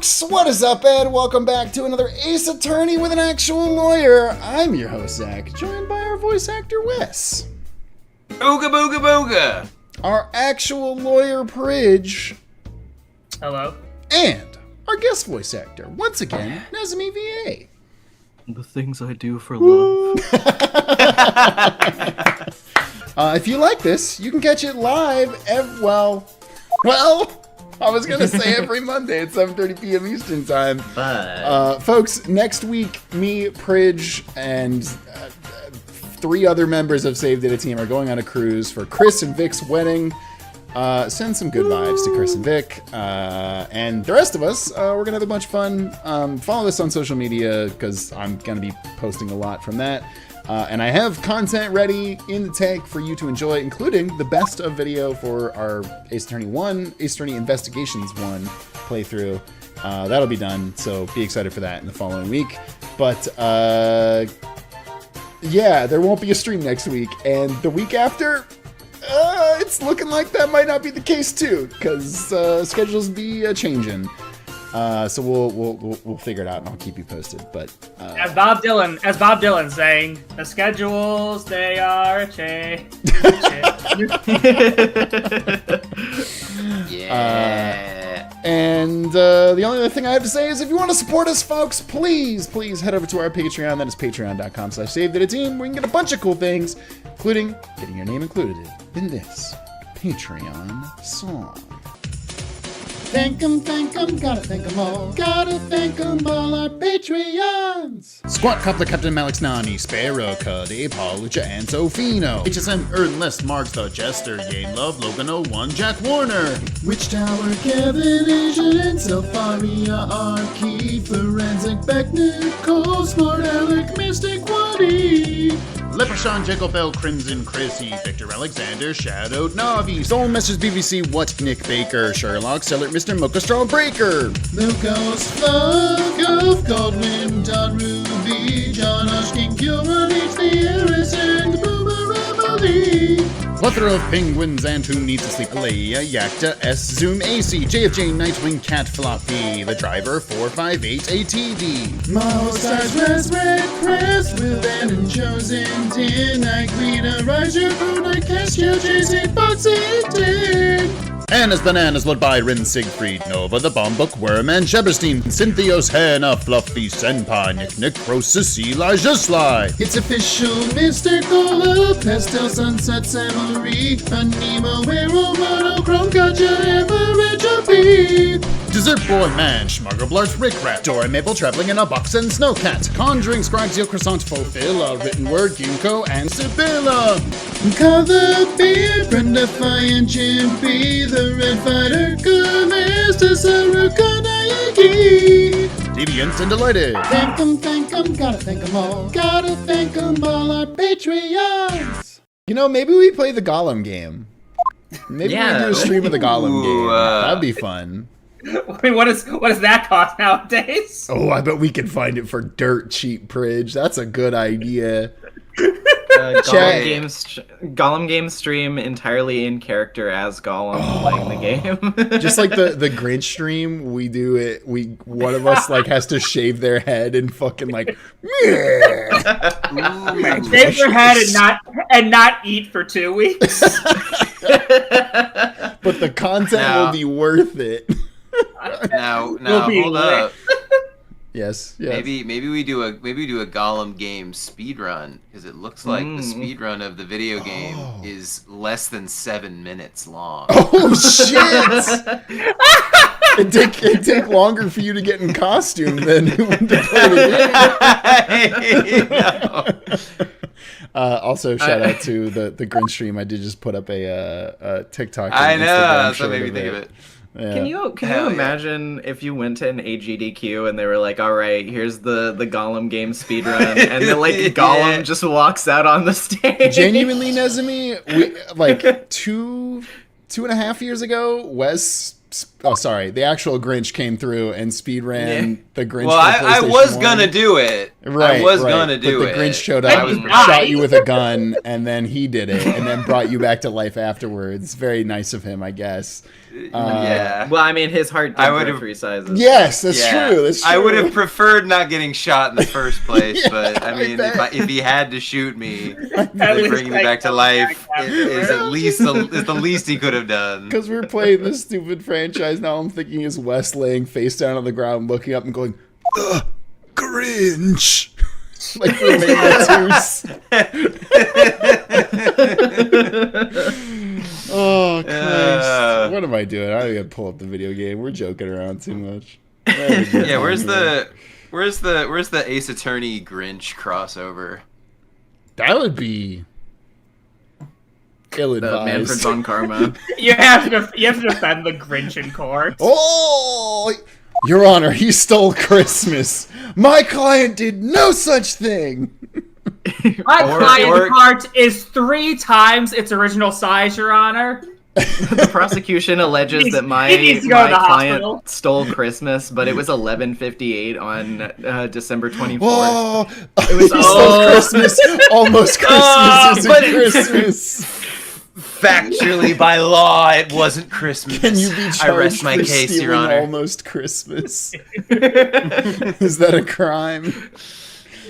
folks, what is up, Ed? Welcome back to another Ace Attorney with an actual lawyer. I'm your host, Zach, joined by our voice actor, Wes. Booga booga booga! Our actual lawyer, Pridge. Hello. And our guest voice actor, once again, Nezmi VA. The things I do for love. If you like this, you can catch it live I was going to say every Monday at 7:30 p.m. Eastern Time. But folks, next week, me, Pridge, and 3 other members of Save Data Team are going on a cruise for Chris and Vic's wedding. Send some good vibes to Chris and Vic. And the rest of us, we're going to have a bunch of fun. Follow us on social media, because I'm going to be posting a lot from that. And I have content ready in the tank for you to enjoy, including the best of video for our Ace Attorney Investigations 1 playthrough. That'll be done, so be excited for that in the following week. But, yeah, there won't be a stream next week. And the week after, it's looking like that might not be the case, too, because schedules be changing. So we'll figure it out, and I'll keep you posted. But as Bob Dylan saying, the schedules they are changing. Yeah. And the only other thing I have to say is, if you want to support us, folks, please head over to our Patreon. That is patreon.com/SaveDataTeam, where you can get a bunch of cool things, including getting your name included in this Patreon song. Thank 'em, gotta thank 'em all. Gotta thank 'em all, our Patreons. Squat Coupler, Captain Malix Nani, Sparrow, Cuddy, Paulucha, and Sofino. HSM Ernest, Marks, The Jester, Yane Love, Logan 01, Jack Warner. Witch Tower, Kevin, Asian, and Selfaria, Arky, Forensic, Beck, Nicole, Smart, Alec, Mystic, Woody. Leprechaun, Jacob Bell, Crimson, Chrissy, Victor Alexander, Shadowed Navi, Soul Messrs BBC, What, Nick Baker, Sherlock, Seller, Mr. Mocha Straw Breaker, Lucas, Flug, Goldwyn, Don Ruby, John Oshkin, Gilbert, H. the Heiress, and Boomer Emily. Plethora of penguins and who needs to sleep. Leia, Yakta, S, Zoom, AC, JFJ, Nightwing, Cat, Floppy, The Driver, 458, ATD. Mo Stars, Res, Red, Crest, Will, Ben, and Chosen, Tin, Greta, Riser, Brunei, Casio, JC, Foxy, Tin. Anna's Bananas, led by Rin Siegfried, Nova, The Bomb Book, Worm, and Sheberstein, Cynthios, Hannah, Fluffy, Senpai, Nick, Croesus, Elijah Sly. It's official, Mr. Cola, Pastel, Sunset, Samurai, Anemo, Arrow, Monochrome, Gotcha, Average, B. Dessert Boy, Manch, Margot Blart's Rick Rat, Dora Maple, Traveling in a Box, and Snowcat, Conjuring, Scragsio, Croissant, Fulfilla, Written Word, Ginkgo, and Sibylla. Color Beard, Brenda, and Chimpy, The Red Fighter, Mr. Saruka, Naiki. Deviant and Delighted. Thank 'em, gotta thank 'em all. Gotta thank 'em all, our Patreons. You know, maybe we play the Gollum game. Maybe we do a stream of the Gollum game. That'd be fun. Wait, what does that cost nowadays? Oh, I bet we can find it for dirt cheap, Pridge. That's a good idea. Gollum game stream entirely in character as Gollum playing the game. Just like the Grinch stream, we do it. One of us like has to shave their head and fucking like shave their head and not eat for 2 weeks. But the content will be worth it. Now hold up. Yes. Maybe we do a Gollum game speed run, because it looks like the speed run of the video game is less than 7 minutes long. Oh shit! It'd take longer for you to get in costume than to play the game. Also, shout out to the Grinch stream. I did just put up a TikTok. I know, that's what made me think of it. Yeah. Can you imagine if you went to an AGDQ and they were like, all right, here's the Gollum game speedrun, and then like Gollum just walks out on the stage? Genuinely, Nezmi, like two and a half years ago, the actual Grinch came through and speedran the Grinch. Well, I was gonna do it. Right, I was gonna do it. But the Grinch showed up, shot you with a gun, and then he did it, and then brought you back to life afterwards. Very nice of him, I guess. Yeah. Well, I mean, his heart I did would've- grow 3 sizes. Yes, that's true. That's true. I would have preferred not getting shot in the first place, Yeah, but I I mean, bet. if he had to shoot me, At like least bringing me I back to come life back is afterwards. at least is the least he could have done. Because we're playing this stupid franchise now, I'm thinking is Wes laying face down on the ground, looking up and going, "Ugh, cringe." Like for Oh, Christ. What am I doing? I gotta pull up the video game. We're joking around too much. Yeah, where's the Ace Attorney Grinch crossover? That would be The ill-advised. Manfred von Karma. You have to defend the Grinch in court. Oh, Your Honor, he stole Christmas. My client did no such thing. My Or- client part is 3 times its original size, Your Honor. The prosecution alleges that He needs to go to the client hospital. stole Christmas, but it was 11:58 on December 24th. Oh, It was he stole Christmas. Almost Christmas isn't but- Christmas. Factually, by law, it wasn't Christmas. Can you be I charged rest my for case, stealing Your Honor. almost Christmas? Is that a crime?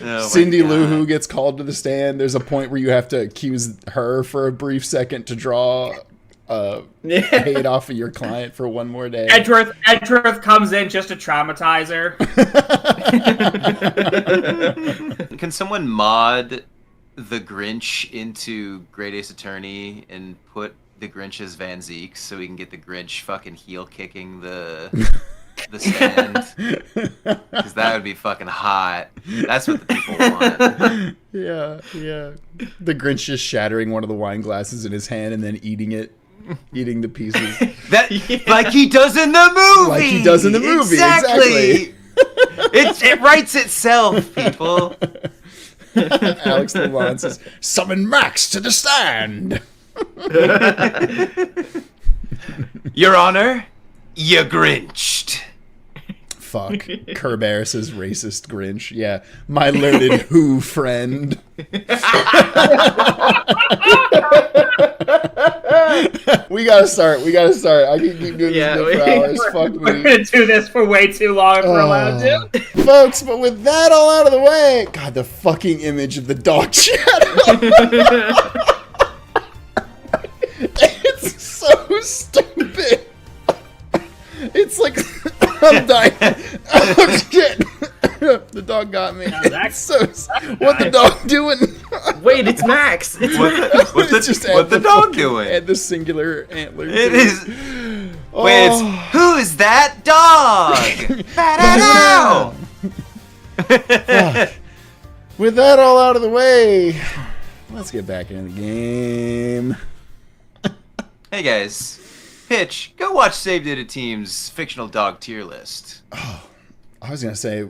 Oh my Cindy Lou God. Who gets called to the stand. There's a point where you have to accuse her for a brief second to draw hate off of your client for one more day. Edgeworth comes in just to traumatize her. Can someone mod the Grinch into Great Ace Attorney and put the Grinch as Van Zeke so we can get the Grinch fucking heel kicking the stand? Because that would be fucking hot. That's what the people want. Yeah. The Grinch just shattering one of the wine glasses in his hand and then eating the pieces. That like he does in the movie. Like he does in the movie, Exactly. It writes itself, people. Alex Lalonde says, "Summon Max to the stand." Your Honor, you Grinched. Fuck. Kerbear says racist Grinch. Yeah. My learned Who friend. We gotta start. I can keep doing Yeah, this bit for hours. Fuck We're me. gonna do this for way too long if we're allowed to. Folks, but with that all out of the way, God, the fucking image of the dog shadow. It's so stupid. It's like, I'm dying. Oh, shit. The dog got me. That's- So, what the dog doing? Wait, it's Max. It's What the dog doing? And the singular antler. It too. is. Wait, it's who's that dog? Ba-da-da! Fuck. With that all out of the way, let's get back into the game. Hey guys, Pitch, go watch Save Data Team's fictional dog tier list. I was gonna say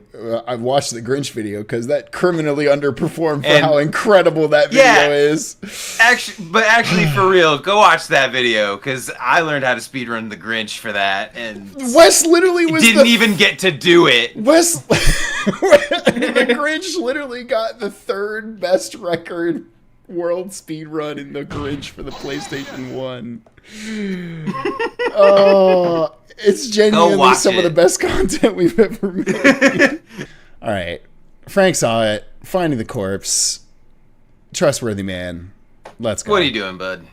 I watched the Grinch video because that criminally underperformed for And- how incredible that video Yeah. is. Actually, for real, go watch that video because I learned how to speedrun the Grinch for that, and Wes literally was didn't even get to do it. Wes. The Grinch literally got the 3rd best record world speed run in the Grinch for the PlayStation 1. Oh, it's genuinely watch some of it. the best content we've ever made. All right. Frank saw it. Finding the corpse. Trustworthy man. Let's go. What are you doing, bud?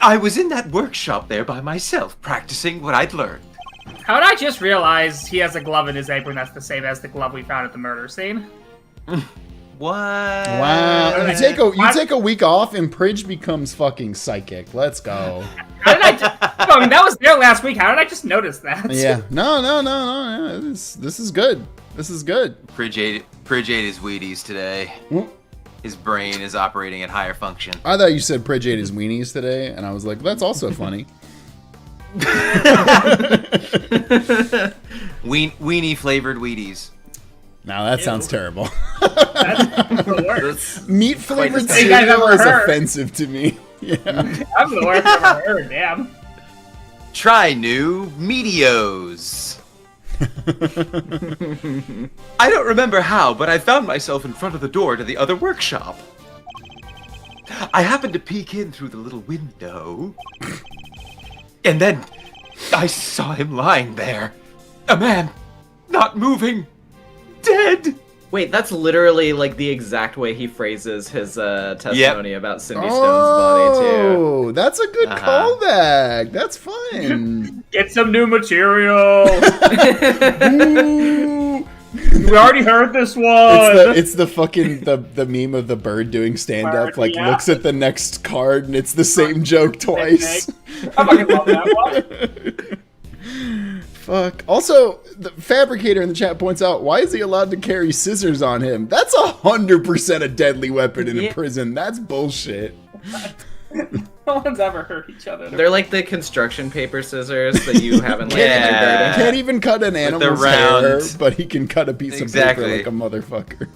I was in that workshop there by myself, practicing what I'd learned. How did I just realize he has a glove in his apron that's the same as the glove we found at the murder scene? What? Wow. You take a week off and Pridge becomes fucking psychic. Let's go. How did I mean, that was there last week. How did I just notice that? Yeah. No. This is good. This is good. Pridge ate his Wheaties today. His brain is operating at higher function. I thought you said Pridge ate his weenies today, and I was like, that's also funny. Weenie flavored Wheaties. Now that sounds terrible. That's the worst. Meat flavored the thing I've cereal ever is heard. offensive to me. Yeah. I'm the worst I've ever heard, damn. Try new Meteos. I don't remember how, but I found myself in front of the door to the other workshop. I happened to peek in through the little window. And then I saw him lying there. A man, not moving, dead. Wait, that's literally like the exact way he phrases his testimony about Cindy Stone's body too. Oh, that's a good callback. That's fun. Get some new material. Ooh. We already heard this one. It's the fucking the meme of the bird doing stand up, Bird, like yeah. looks at the next card and it's the same joke twice. I fucking love that one. Fuck. Also, the fabricator in the chat points out, why is he allowed to carry scissors on him? That's 100% a deadly weapon in a prison. That's bullshit. No one's ever hurt each other. They're like the construction paper scissors that you haven't like Yeah. He can't even cut an animal's round. hair, but he can cut a piece Exactly. of paper like a motherfucker.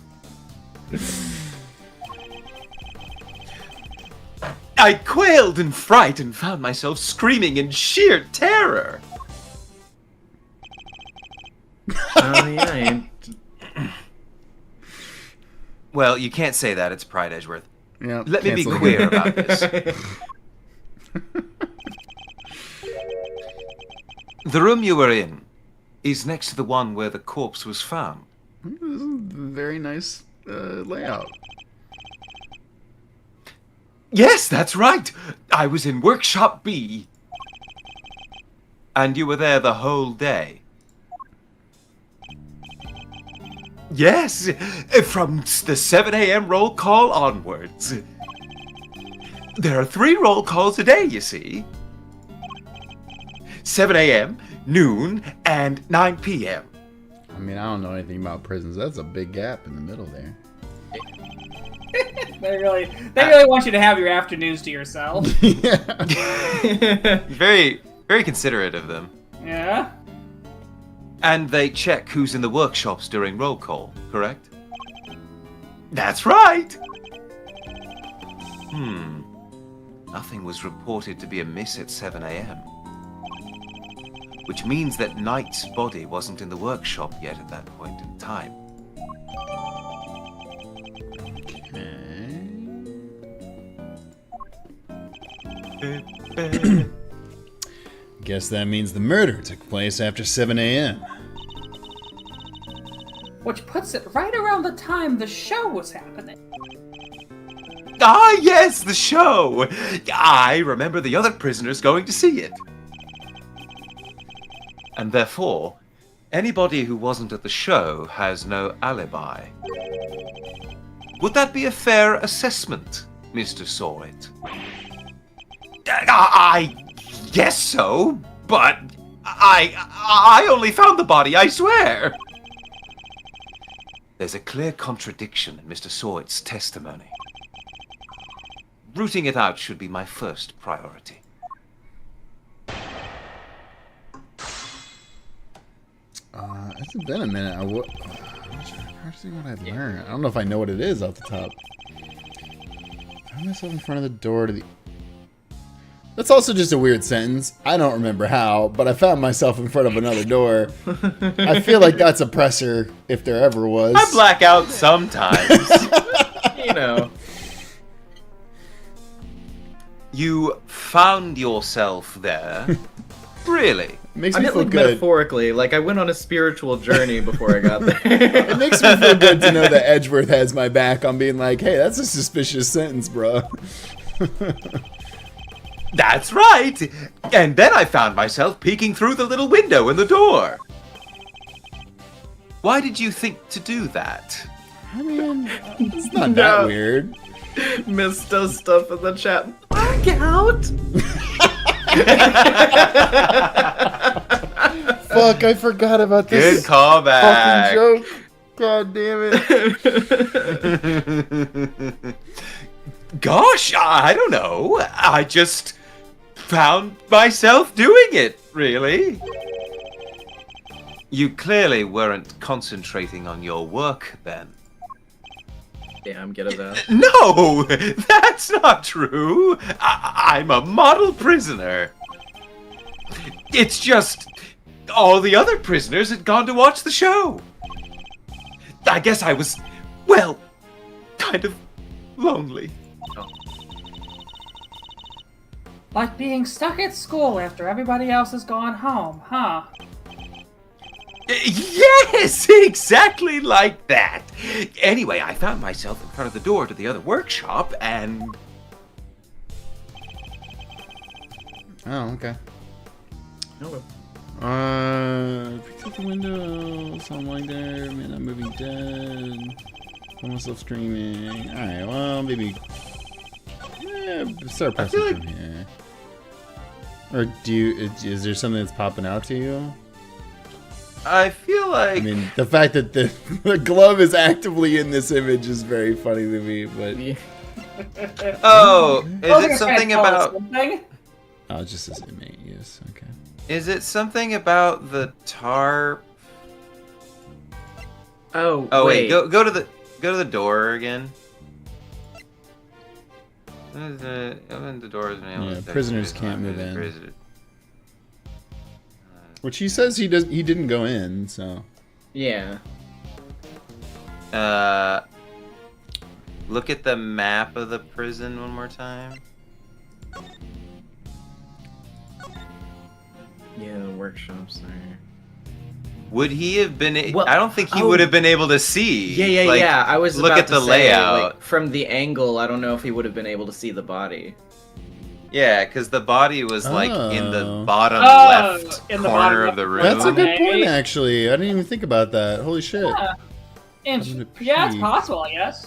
I quailed in fright and found myself screaming in sheer terror. Oh yeah. Well, you can't say that. It's Pride, Edgeworth. Yeah, Let me be cancel clear again. about this. The room you were in is next to the one where the corpse was found. This is a very nice layout. Yes, that's right. I was in Workshop B. And you were there the whole day. Yes, from the 7 a.m. roll call onwards. There are 3 roll calls a day, you see. 7 a.m., noon, and 9 p.m. I mean, I don't know anything about prisons. That's a big gap in the middle there. They really want you to have your afternoons to yourself. Yeah. Very, very considerate of them. Yeah. And they check who's in the workshops during roll call, correct? That's right! Nothing was reported to be amiss at 7 a.m. Which means that Knight's body wasn't in the workshop yet at that point in time. Guess that means the murder took place after 7 a.m. Which puts it right around the time the show was happening. Ah, yes, the show! I remember the other prisoners going to see it. And therefore, anybody who wasn't at the show has no alibi. Would that be a fair assessment, Mr. Sahwit? I guess so, but I only found the body, I swear! There's a clear contradiction in Mr. Sahwit's testimony. Rooting it out should be my first priority. It's been a minute. I'm trying to see what I've learned. I don't know if I know what it is off the top. I found myself in front of the door to the... That's also just a weird sentence. I don't remember how, but I found myself in front of another door. I feel like that's a presser, if there ever was. I black out sometimes. You know. You found yourself there? Really? Makes I me meant feel like good. metaphorically, like I went on a spiritual journey before I got there. It makes me feel good to know that Edgeworth has my back on being like, hey, that's a suspicious sentence, bro. That's right! And then I found myself peeking through the little window in the door. Why did you think to do that? I mean, it's not that No. weird. Missed does stuff in the chat. Blackout! Fuck, I forgot about Good this callback. fucking joke. God damn it. Gosh, I don't know. I just found myself doing it, really. You clearly weren't concentrating on your work then. Damn, get at that. No, that's not true. I'm a model prisoner. It's just all the other prisoners had gone to watch the show. I guess I was, well, kind of lonely. Like being stuck at school after everybody else has gone home, huh? Yes, exactly like that. Anyway, I found myself in front of the door to the other workshop, and... Oh, okay. Okay. Picked up the window, something like that. Man, I'm moving dead. Found myself screaming. Alright, well, maybe. Yeah, start pressing like... from here. Or do you. Is there something that's popping out to you? I feel like... I mean, the fact that the glove is actively in this image is very funny to me, but. Yeah. Oh, is it something about... Oh, it just says inmate use. Okay. Is it something about the tarp? Oh, wait. Go to the door again. Open the doors. Yeah, prisoners can't move in. Which he says he didn't go in, so. Yeah. Look at the map of the prison one more time. Yeah, the workshops there. Would he have been? Well, I don't think he would have been able to see. Yeah. I was look about at to the say, layout. like, from the angle. I don't know if he would have been able to see the body. Yeah, because the body was like in the bottom left in the corner bottom of the room. left. That's a good point, Okay. actually. I didn't even think about that. Holy shit. Yeah. Yeah, it's possible, I guess.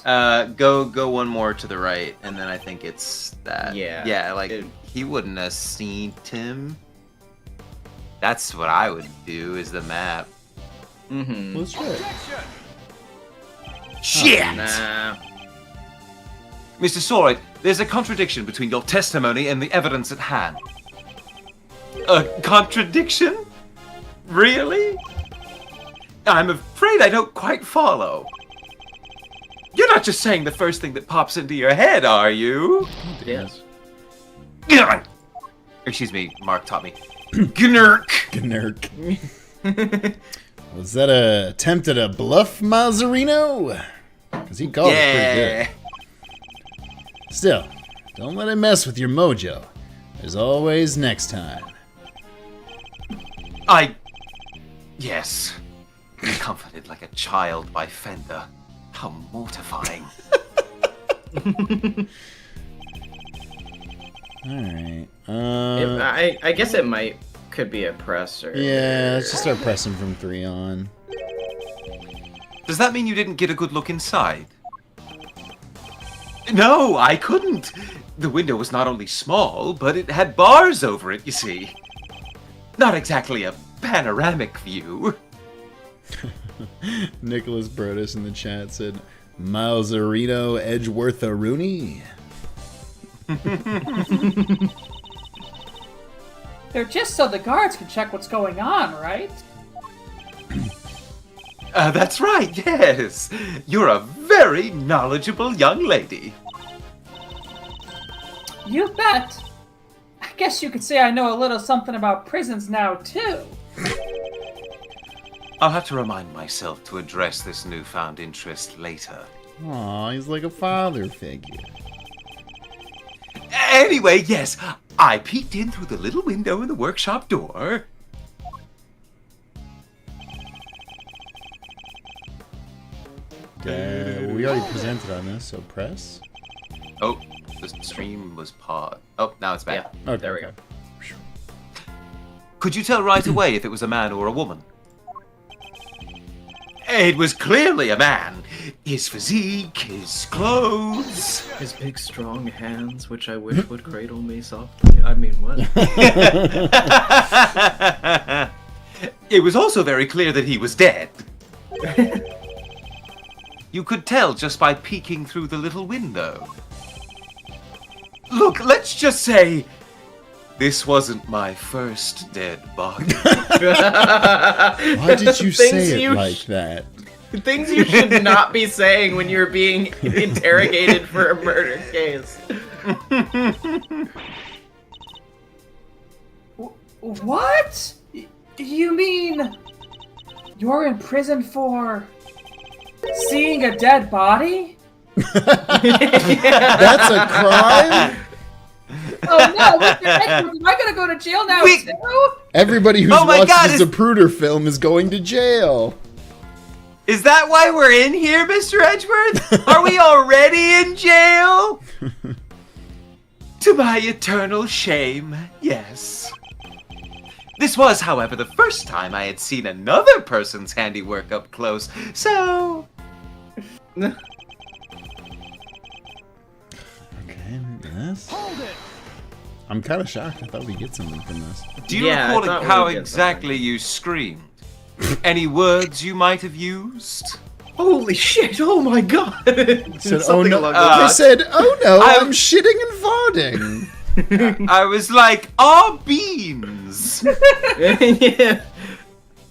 Go one more to the right, and then I think it's that. Yeah. Like he wouldn't have seen Tim. That's what I would do. Is the map. Mm-hmm. Well, that's right. Shit! Nah. Mr. Sahwit, there's a contradiction between your testimony and the evidence at hand. A contradiction? Really? I'm afraid I don't quite follow. You're not just saying the first thing that pops into your head, are you? Yes. Excuse me, Mark taught me. Gnurk! Gnurk. Was that a attempt at a bluff, Mazzarino? Because he called it pretty good. Still, don't let it mess with your mojo. There's always next time. Yes. Comforted like a child by Fender. How mortifying. Alright. I guess it could be a presser. Yeah, let's just start pressing from 3 on. Does that mean you didn't get a good look inside? No, I couldn't. The window was not only small, but it had bars over it, you see. Not exactly a panoramic view. Nicholas Brodus in the chat said, Miles Edgeworth Rooney. They're just so the guards can check what's going on, right? That's right, yes. You're a very knowledgeable young lady. You bet. I guess you could say I know a little something about prisons now, too. I'll have to remind myself to address this newfound interest later. Aw, he's like a father figure. Anyway, yes, I peeked in through the little window in the workshop door. We already presented on this, so press. Oh, the stream was paused. Oh, now it's back. Yeah. Okay, There we go. Could you tell right away if it was a man or a woman? It was clearly a man. His physique, his clothes. His big strong hands, which I wish would cradle me softly. I mean, what? It was also very clear that he was dead. You could tell just by peeking through the little window. Look, let's just say this wasn't my first dead body. Why did you say it like that? Things you should not be saying when you're being interrogated for a murder case. What? You mean you're in prison for seeing a dead body? That's a crime? Oh no, Mr. Edgeworth, am I gonna go to jail now too? Everybody who's Oh my watched God, the Zapruder film is going to jail. Is that why we're in here, Mr. Edgeworth? Are we already in jail? To my eternal shame, yes. This was, however, the first time I had seen another person's handiwork up close, so... Okay, yes. Hold it! I'm kind of shocked. I thought we'd get something from this. Do you Yeah, I recall thought we how would get exactly you screamed? Any words you might have used? Holy shit! Oh my god! Said, oh Something no. along I those said, oh no, I- I'm shitting and farting. I was like, beans! yeah.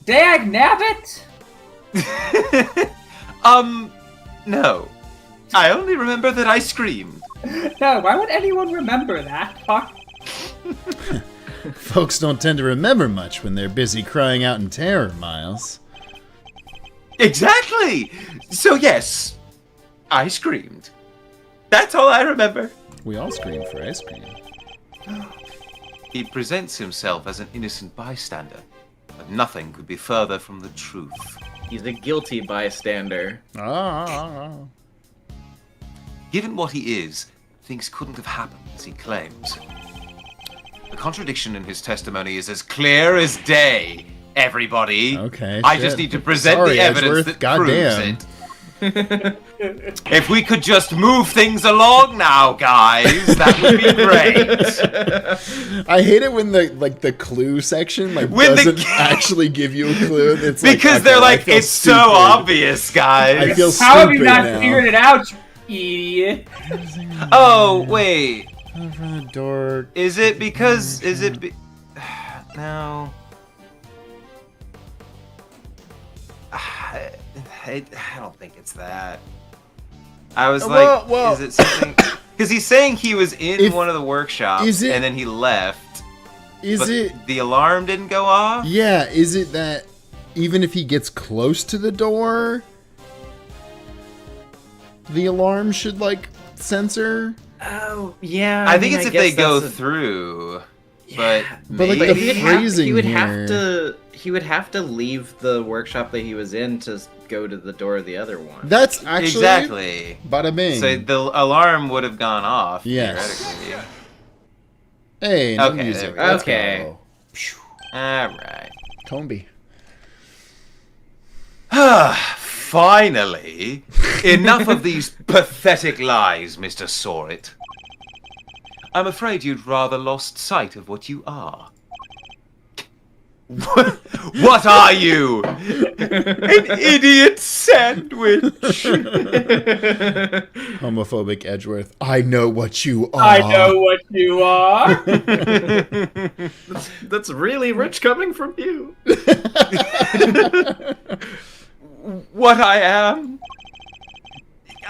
Dag nabbit! No. I only remember that I screamed. No, why would anyone remember that? Fuck. Folks don't tend to remember much when they're busy crying out in terror, Miles. Exactly! So yes, I screamed. That's all I remember. We all scream for ice cream. He presents himself as an innocent bystander, but nothing could be further from the truth. He's a guilty bystander. Given what he is, things couldn't have happened as he claims. The contradiction in his testimony is as clear as day, everybody. Okay, I shit. just need to present Sorry, the evidence Edgeworth, that proves goddamn. it. If we could just move things along now, guys, that would be great. I hate it when the clue section When the- doesn't actually give you a clue. It's Because okay, they're I like, feel it's so stupid. obvious, guys. I feel How have you stupid not now. figured it out, you idiot? Oh, wait. Over the door. Is it because... No. I don't think it's that. I was like, well- is it something... Because he's saying he was in If- one of the workshops, is it- and then he left, Is but it? the alarm didn't go off? Yeah. Is it that even if he gets close to the door, the alarm should censor? Oh yeah. I think it's if they guess go that's a- through, but But, like, maybe... the he would phrasing he would here- have to. He would have to leave the workshop that he was in to go to the door of the other one. That's actually Exactly. Bada bing. So the alarm would have gone off, Yes. theoretically. Hey, no Okay, music. there we go. Let's Okay. go. Alright. Combi. Finally! Enough of these pathetic lies, Mr. Sahwit. I'm afraid you'd rather lost sight of what you are. What are you? An idiot sandwich! Homophobic Edgeworth. I know what you are. I know what you are. That's really rich coming from you. What I am?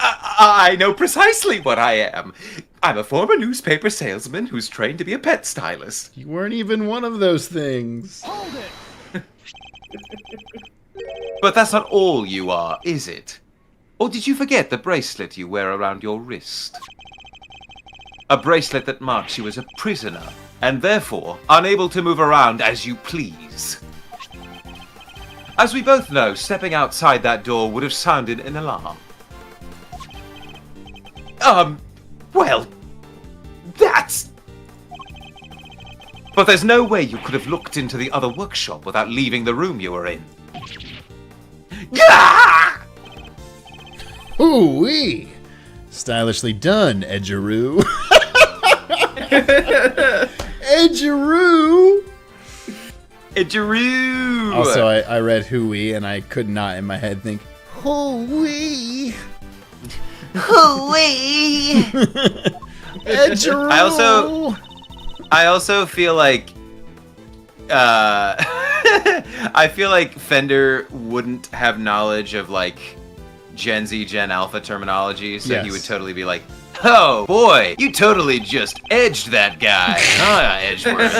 I know precisely what I am. I'm a former newspaper salesman who's trained to be a pet stylist. You weren't even one of those things. Hold it! But that's not all you are, is it? Or did you forget the bracelet you wear around your wrist? A bracelet that marks you as a prisoner, and therefore unable to move around as you please. As we both know, stepping outside that door would have sounded an alarm. Well, that's... But there's no way you could have looked into the other workshop without leaving the room you were in. Gah! Ooh-wee. Stylishly done, Edgeroo. Edgeroo! Edgeroo! Also, I read hooey, and I could not in my head think, hooey. Hooey! Edgeroo! I also feel like I feel like Fender wouldn't have knowledge of like Gen Z, Gen Alpha terminology, so he Yes. would totally be like Oh boy, you totally just edged that guy, huh, Edgeworth?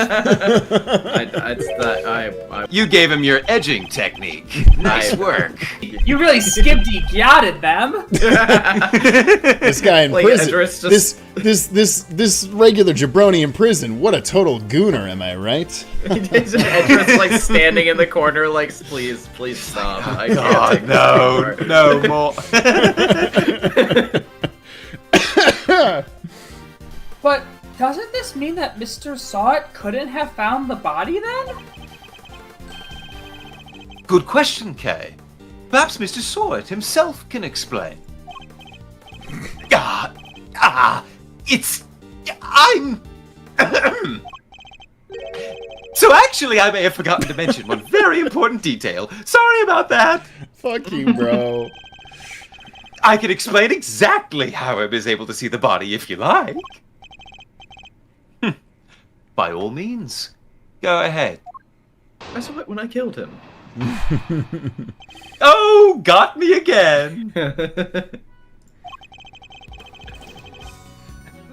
You gave him your edging technique. Nice work. You really skip-de-gyatted them. This guy in Like, prison. Edgeworth's just- This regular jabroni in prison. What a total gooner, am I right? Edgeworth's like standing in the corner, like, please stop. I can't God, take this no, anymore." no more. But doesn't this mean that Mr. Sahwit couldn't have found the body then? Good question, Kay. Perhaps Mr. Sahwit himself can explain. I'm... So actually, I may have forgotten to mention one very important detail. Sorry about that. Fuck you, bro. I can explain exactly how I was able to see the body if you like. By all means, go ahead. I saw it when I killed him. Oh, got me again.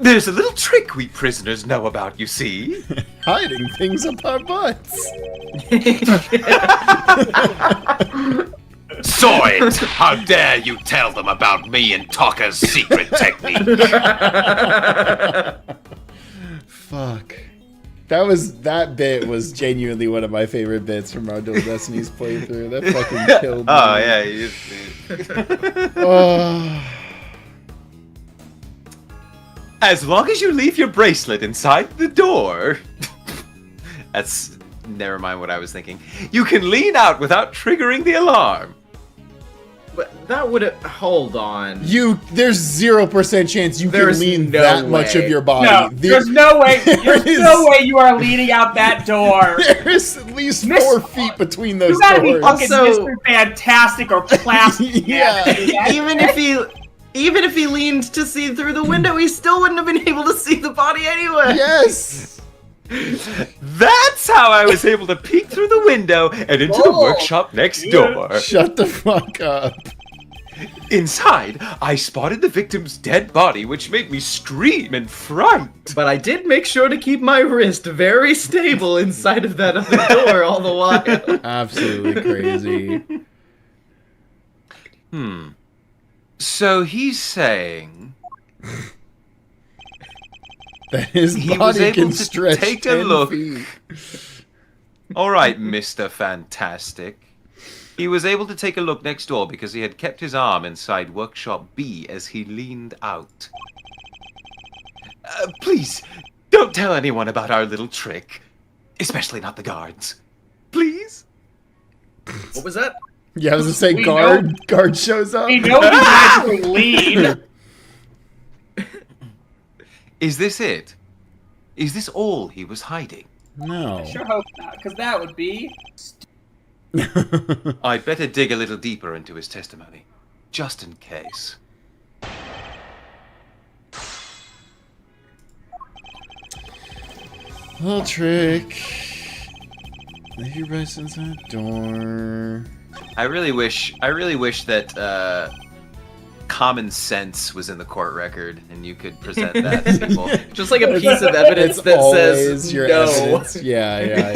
There's a little trick we prisoners know about, you see. Hiding things up our butts. Sahwit, how dare you tell them about me and Talker's secret technique? Fuck. That bit was genuinely one of my favorite bits from our Dual Destinies playthrough. That fucking killed me. Oh, yeah, you Oh. As long as you leave your bracelet inside the door... That's... Never mind what I was thinking. You can lean out without triggering the alarm. But that would have... Hold on. There's 0% chance you There's can lean no that much way. of your body. No, there's no way. There's no way you are leaning out that door. There's at least Miss- 4 feet between those You gotta be doors. fucking Also- Mr. Fantastic or plastic. Yeah. Even if he leaned to see through the window, he still wouldn't have been able to see the body anyway. Yes. That's how I was able to peek through the window and into the workshop next door. Shut the fuck up. Inside, I spotted the victim's dead body, which made me scream in fright. But I did make sure to keep my wrist very stable inside of that other door all the while. Absolutely crazy. So he's saying That his he was body able can to stretch take a 10 look. feet. All right, Mr. Fantastic. He was able to take a look next door because he had kept his arm inside Workshop B as he leaned out. Please, don't tell anyone about our little trick. Especially not the guards. Please? What was that? Yeah, I was gonna say We guard shows up. We know he can actually lead. Is this it? Is this all he was hiding? No. Sure hope not, because that would be... I'd better dig a little deeper into his testimony, just in case. Little trick. Leave your bracelet inside the door. I really wish that common sense was in the court record and you could present that to people. Just like a piece of evidence It's that always says your no. evidence. Yeah.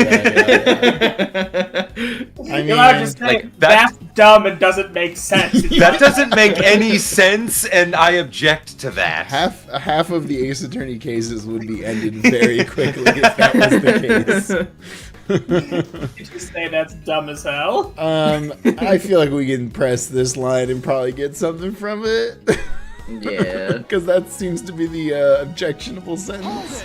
I You're allowed to mean, just say, like, that- that's dumb and doesn't make sense. That doesn't make any sense, and I object to that. half of the Ace Attorney cases would be ended very quickly if that was the case. You just say that's dumb as hell. I feel like we can press this line and probably get something from it. Yeah. Because that seems to be the objectionable sentence.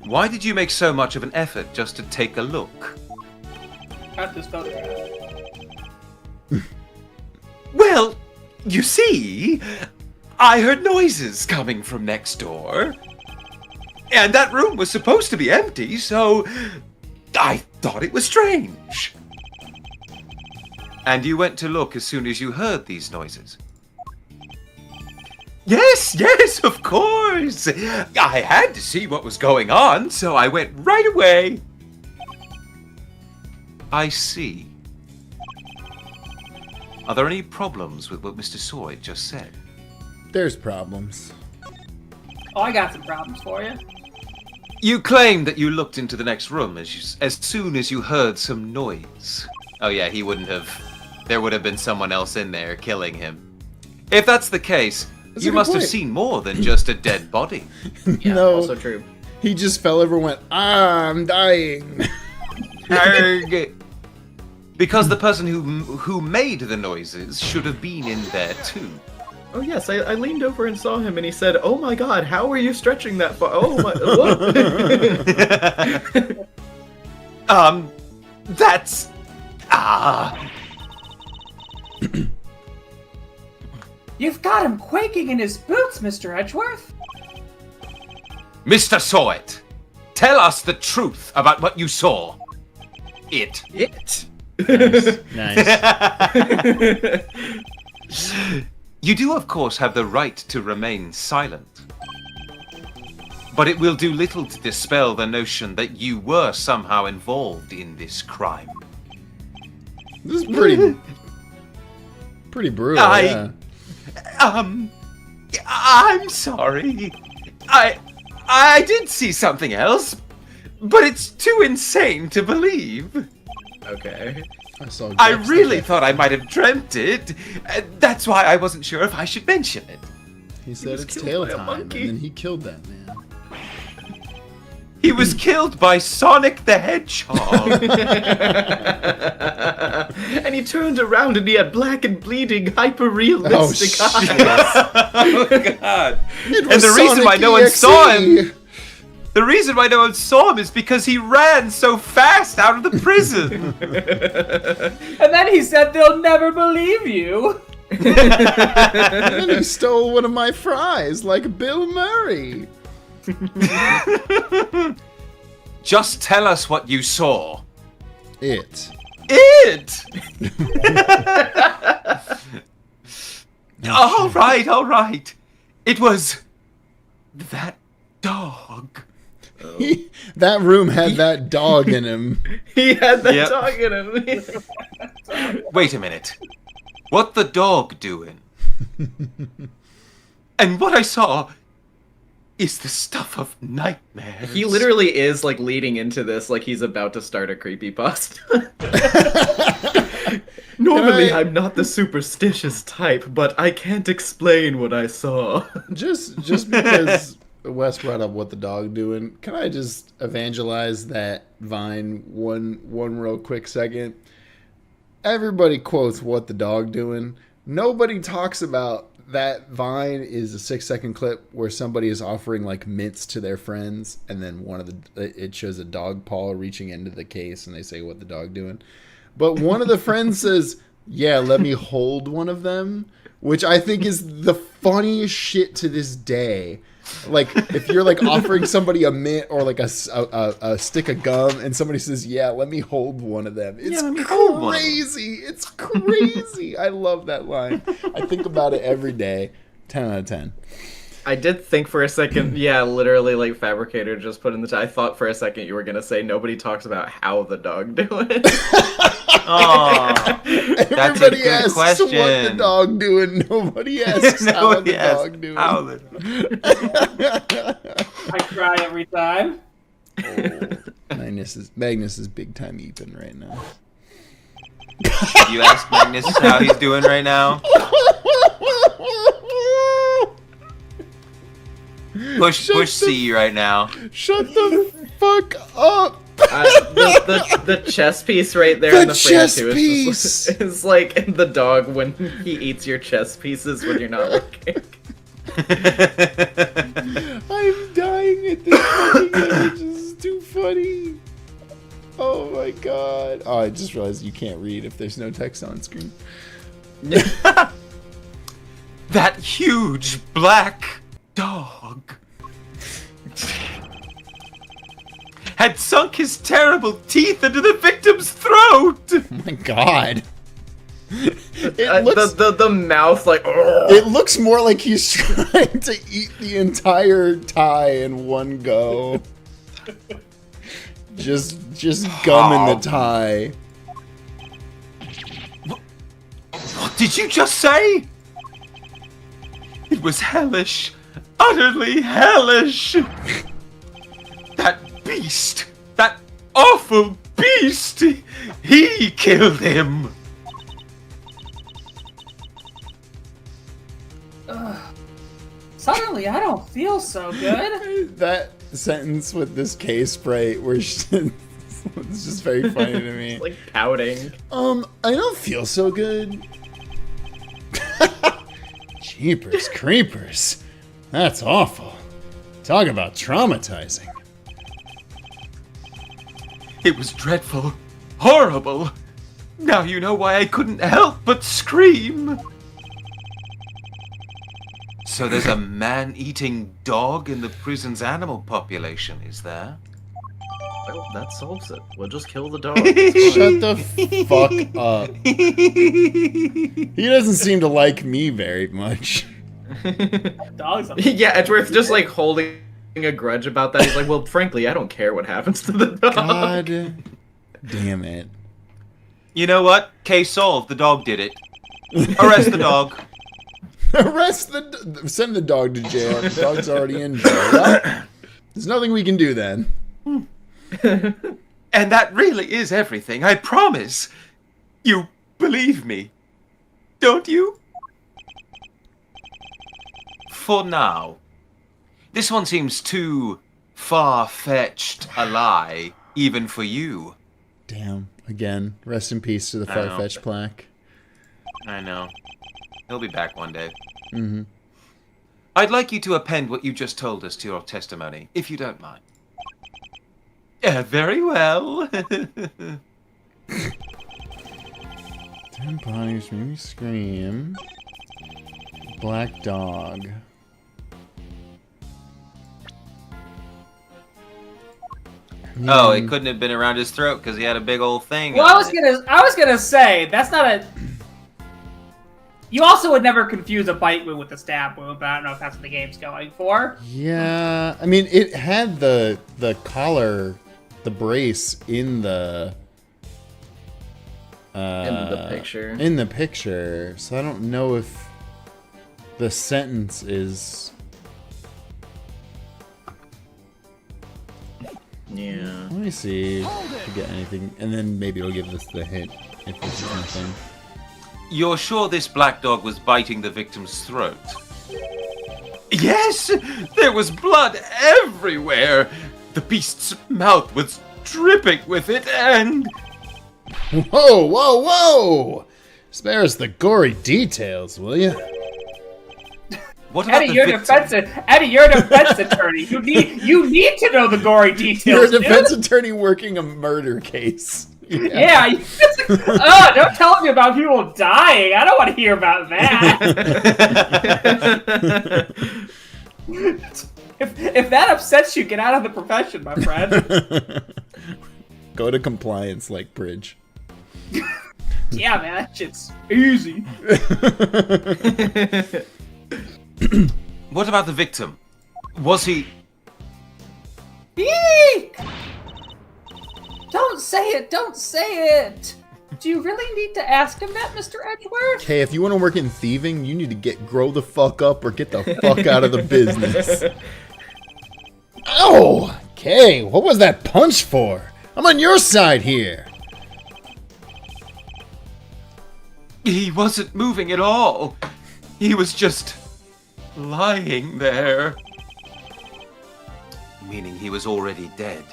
Why did you make so much of an effort just to take a look? At this photograph. Well, you see, I heard noises coming from next door. And that room was supposed to be empty, so I thought it was strange. And you went to look as soon as you heard these noises? Yes, of course. I had to see what was going on, so I went right away. I see. Are there any problems with what Mr. Sahwit just said? There's problems. Oh, I got some problems for you. You claim that you looked into the next room as soon as you heard some noise. Oh yeah, he wouldn't have. There would have been someone else in there killing him. If that's the case, That's a you good must have point. seen more than just a dead body. Yeah, No. also true. He just fell over and went, I'm dying. Arg. Because the person who made the noises should have been in there too. Oh yes, I leaned over and saw him, and he said, "Oh my God, how are you stretching that far?" Oh my, what? That's You've got him quaking in his boots, Mr. Edgeworth. Mr. Sahwit, tell us the truth about what you saw. It. Nice. You do, of course, have the right to remain silent. But it will do little to dispel the notion that you were somehow involved in this crime. This is pretty brutal. Yeah. I'm sorry. I did see something else, but it's too insane to believe. Okay. I really thought I might have dreamt it. That's why I wasn't sure if I should mention it. He said was it's killed tail by a time, and monkey. then he killed that man. He was killed by Sonic the Hedgehog. And he turned around and he had black and bleeding, hyper-realistic Oh, eyes. shit. Oh god. It And was the reason why Sonic no one EXE. saw him, the reason why no one saw him is because he ran so fast out of the prison. And then he said they'll never believe you. And then he stole one of my fries, like Bill Murray. Just tell us what you saw. It. It! All right. It was that dog. That room had that dog in him. He had that Yep. dog in him. Wait a minute. What the dog doing? And what I saw is the stuff of nightmares. He literally is like leading into this like he's about to start a creepypasta. Normally Can I- I'm not the superstitious type, but I can't explain what I saw. Just because Wes brought up what the dog doing, can I just evangelize that Vine one real quick second? Everybody quotes what the dog doing. Nobody talks about that Vine is a 6-second clip where somebody is offering like mints to their friends, and then it shows a dog paw reaching into the case, and they say, "What the dog doing?" But one of the friends says, "Yeah, let me hold one of them," which I think is the funniest shit to this day. Like, if you're like offering somebody a mint or like a stick of gum, and somebody says, "Yeah, let me hold one of them," it's let me hold one of them. crazy. It's crazy. I love that line. I think about it every day. 10 out of 10. I did think for a second, yeah, literally like Fabricator just put in the I thought for a second you were gonna say nobody talks about how the dog doing. Oh, that's a Everybody good asks question. what the dog doing. Nobody asks how the Nobody asks dog doing. how the- I cry every time. Magnus is big time eeping right now. You ask Magnus how he's doing right now. Push C right now. Shut the fuck up. The chess piece right there The in the frame chess too piece! is like the dog when he eats your chess pieces when you're not looking. I'm dying at this fucking image. This is too funny. Oh my god. Oh, I just realized you can't read if there's no text on screen. That huge black dog had sunk his terrible teeth into the victim's throat. Oh my god. It looks, The mouth like. it looks more like he's trying to eat the entire tie in one go. Just gum in the tie. What did you just say? It was hellish. Utterly hellish. That beast. That awful beast. He killed him. Suddenly, I don't feel so good. That sentence with this K spray, where it's just very funny to me. Like pouting. I don't feel so good. Jeepers creepers. That's awful. Talk about traumatizing. It was dreadful. Horrible. Now you know why I couldn't help but scream. So there's a man-eating dog in the prison's animal population, is there? Well, that solves it. We'll just kill the dog. Shut the fuck up. He doesn't seem to like me very much. Dogs. Yeah, Edgeworth just like holding a grudge about that. He's like, well, frankly, I don't care what happens to the dog. God damn it. You know what? Case solved. The dog did it. Arrest the dog. Send the dog to jail. The dog's already in jail. Well, there's nothing we can do then. And that really is everything, I promise. You believe me, don't you? For now. This one seems too far-fetched a lie, even for you. Damn. Again, rest in peace to the I know. far-fetched plaque. I know. He'll be back one day. Mm-hmm. I'd like you to append what you just told us to your testimony, if you don't mind. Very well. 10 bodies made me scream. Black dog. Oh, it couldn't have been around his throat because he had a big old thing. Well, on I was gonna say that's not a. You also would never confuse a bite wound with a stab wound, but I don't know if that's what the game's going for. Yeah, I mean, it had the collar, the brace in the picture. In the picture, so I don't know if the sentence is. Yeah. Let me see if I get anything, and then maybe it'll give us the hint if this is anything. You're sure this black dog was biting the victim's throat? Yes! There was blood everywhere! The beast's mouth was dripping with it, and... Whoa, whoa, whoa! Spare us the gory details, will you? What about Eddie, the you're victim? Eddie, you're a defense attorney. You need to know the gory details. You're a defense dude. attorney working a murder case. Yeah. Don't tell me about people dying. I don't want to hear about that. if that upsets you, get out of the profession, my friend. Go to compliance like Bridge. Yeah, man, that shit's easy. What about the victim? Was he... Eek! Don't say it! Don't say it! Do you really need to ask him that, Mr. Edgeworth? Hey, if you want to work in thieving, you need to grow the fuck up or get the fuck out of the business. Ow! Okay, what was that punch for? I'm on your side here. He wasn't moving at all. He was just... lying there. Meaning he was already dead.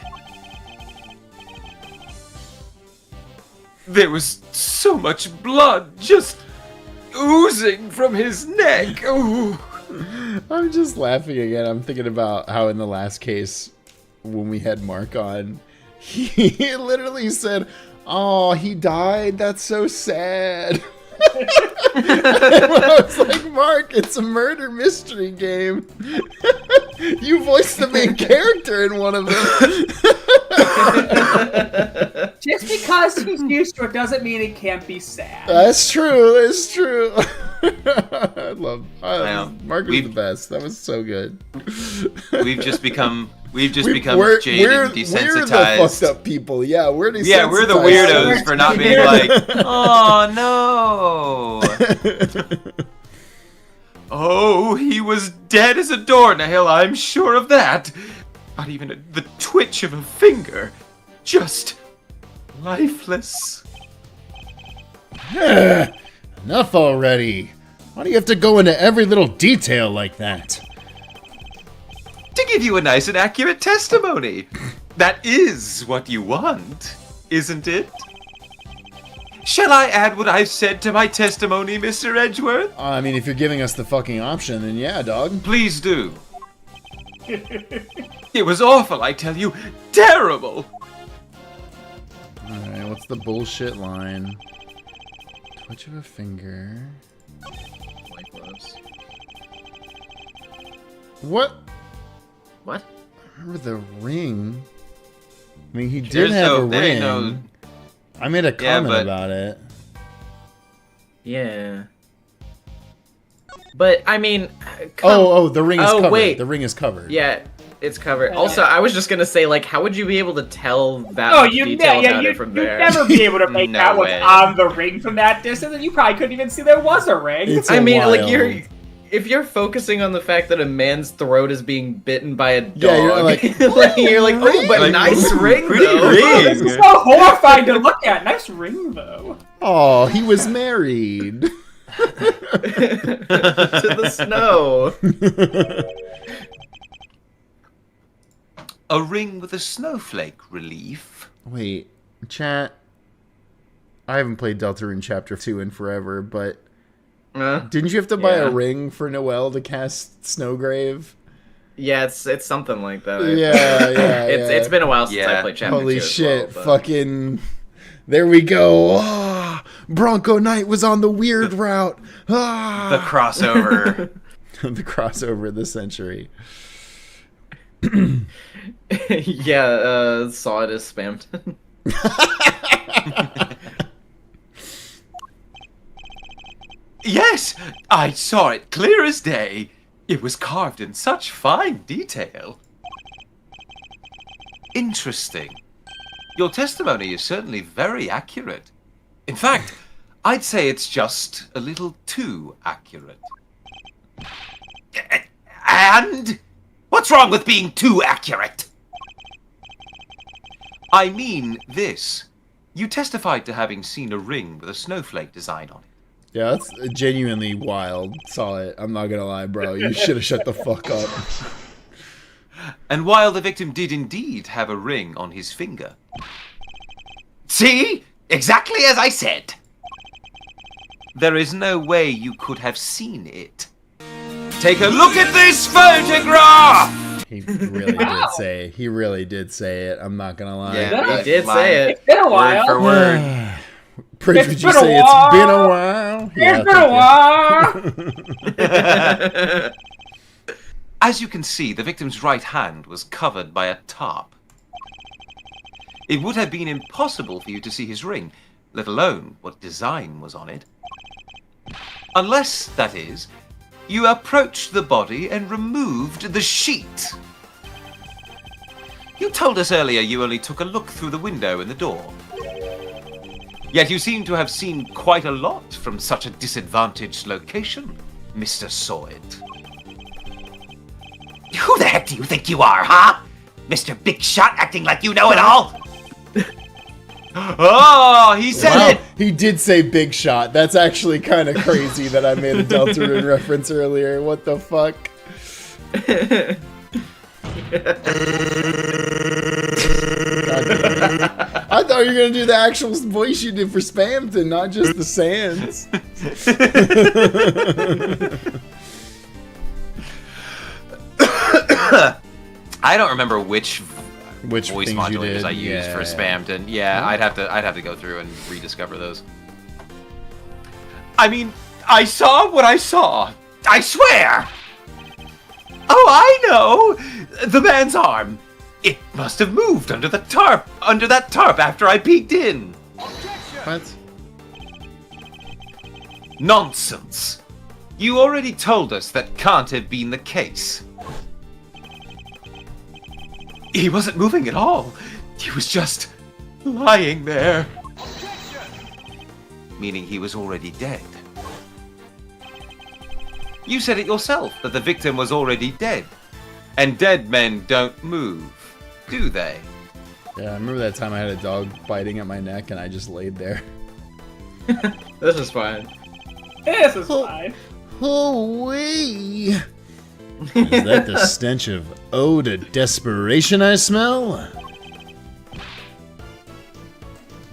There was so much blood just oozing from his neck. Ooh. I'm just laughing again. I'm thinking about how in the last case, when we had Mark on, he literally said, "Oh, he died. That's so sad." I was like, Mark, it's a murder mystery game. You voiced the main character in one of them. Just because he's used to it doesn't mean it can't be sad. That's true. It's true. I love know. Mark was the best. That was so good. We've just become we're jaded and We're desensitized. the fucked up people. Yeah, we're desensitized. Yeah, we're the weirdos for not being like, oh no. Oh, he was dead as a doornail, I'm sure of that. Not even the twitch of a finger. Just lifeless. Enough already. Why do you have to go into every little detail like that? To give you a nice and accurate testimony. That is what you want, isn't it? Shall I add what I've said to my testimony, Mr. Edgeworth? I mean, if you're giving us the fucking option, then yeah, dog. Please do. It was awful, I tell you. Terrible! Alright, what's the bullshit line? Twitch of a finger. White gloves. What? What? I remember the ring. I mean, he did There's have a there ring. ain't no- I made a comment but- about it. Yeah. But I mean, The ring is Oh, covered. wait. The ring is covered. yeah, it's covered. Also, I was just gonna say, like, how would you be able to tell that Oh, much detail about it from you'd there? never be able to make No out what's way. on the ring from that distance, and you probably couldn't even see there was a ring. It's I mean, like, wild. if you're focusing on the fact that a man's throat is being bitten by a dog, Yeah, you're like, you're like, oh, but Like, nice ring, pretty though. ring. This is so horrifying to look at. Nice ring, though. Oh, he was married. To the snow. A ring with a snowflake relief. Wait, chat. I haven't played Deltarune Chapter 2 in forever, but didn't you have to buy a Yeah. ring for Noelle to cast Snowgrave? Yeah, it's something like that. Yeah. It's been a while since I Yeah. played Chapter 2 Holy as shit, well, but- fucking... There we go. Ah, Bronco Knight was on the weird route. Ah. The crossover. The crossover of the century. Yeah, saw it as spammed. Yes, I saw it clear as day. It was carved in such fine detail. Interesting. Your testimony is certainly very accurate. In fact, I'd say it's just a little too accurate. And? What's wrong with being too accurate? I mean this. You testified to having seen a ring with a snowflake design on it. Yeah, that's genuinely wild. Saw it. I'm not gonna lie, bro. You should have shut the fuck up. And while the victim did indeed have a ring on his finger. See? Exactly as I said. There is no way you could have seen it. Take a look at this photograph! He really did say. He really did say it. I'm not gonna lie. Yeah, He did say it. It's been a Word while. for word. Pridge, It's would you been a say it's while. been a while? It's been a while. As you can see, the victim's right hand was covered by a tarp. It would have been impossible for you to see his ring, let alone what design was on it. Unless, that is, you approached the body and removed the sheet. You told us earlier you only took a look through the window in the door. Yet you seem to have seen quite a lot from such a disadvantaged location, Mr. Sahwit. Who the heck do you think you are, huh? Mr. Big Shot acting like you know it all? Oh, he said Wow, it! he did say big shot. That's actually kind of crazy that I made a Deltarune reference earlier. What the fuck? I thought you were gonna do the actual voice you did for Spamton, not just the Sans. I don't remember which Which voice things you modulators did, I used for yeah. Spamton. Yeah, I'd have to go through and rediscover those. I mean, I saw what I saw. I swear. Oh, I know. The man's arm. It must have moved under that tarp after I peeked in. What? Nonsense. You already told us that can't have been the case. He wasn't moving at all. He was just lying there. Meaning he was already dead. You said it yourself, that the victim was already dead. And dead men don't move, do they? Yeah, I remember that time I had a dog biting at my neck and I just laid there. This is fine. This is fine. Oh, wee! Is that the stench of ode to desperation I smell?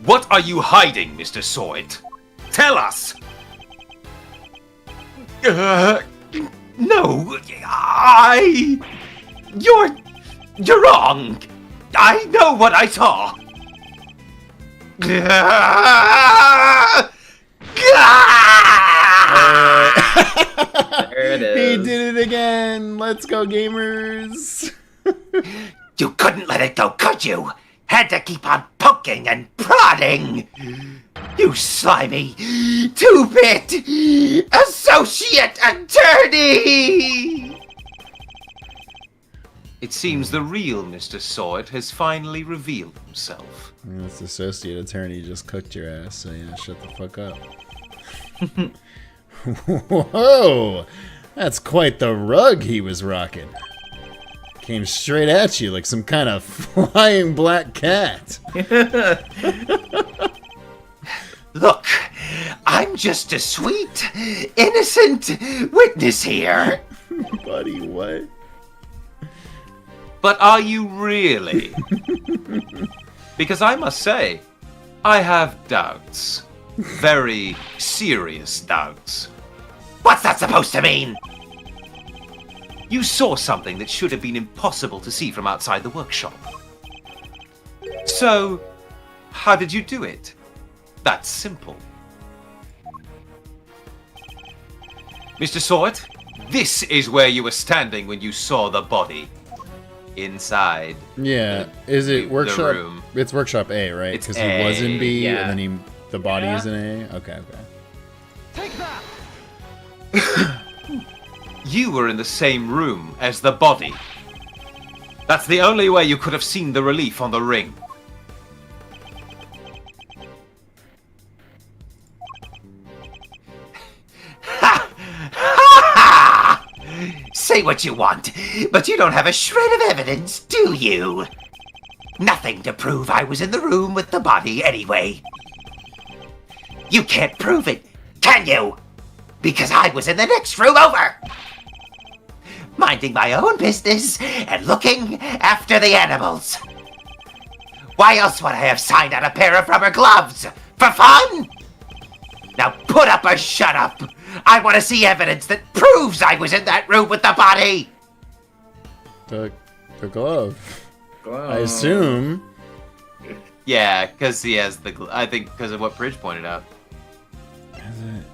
What are you hiding, Mr. Sahwit? Tell us! No, You're wrong! I know what I saw! There it is. He did it again! Let's go, gamers! You couldn't let it go, could you? Had to keep on poking and prodding! You slimy, two-bit associate attorney! It seems the real Mr. Sahwit has finally revealed himself. This associate attorney just cooked your ass, so yeah, shut the fuck up. Whoa! That's quite the rug he was rocking. Came straight at you like some kind of flying black cat. Look, I'm just a sweet, innocent witness here. Buddy, what? But are you really? Because I must say, I have doubts. Very serious doubts. What's that supposed to mean? You saw something that should have been impossible to see from outside the workshop. So, how did you do it? That's simple. Mr. Sahwit, this is where you were standing when you saw the body. Inside. Yeah, is it the workshop? room. It's workshop A, right? It's Because he was in B, yeah. and then the body Yeah. is in A. Okay. Take that! You were in the same room as the body. That's the only way you could have seen the relief on the ring. Say what you want, but you don't have a shred of evidence, do you? Nothing to prove I was in the room with the body anyway. You can't prove it, can you? Because I was in the next room over. Minding my own business and looking after the animals. Why else would I have signed on a pair of rubber gloves? For fun? Now put up or shut up. I want to see evidence that proves I was in that room with the body. The glove. Wow. I assume. Yeah, because he has the I think because of what Bridge pointed out. Is it?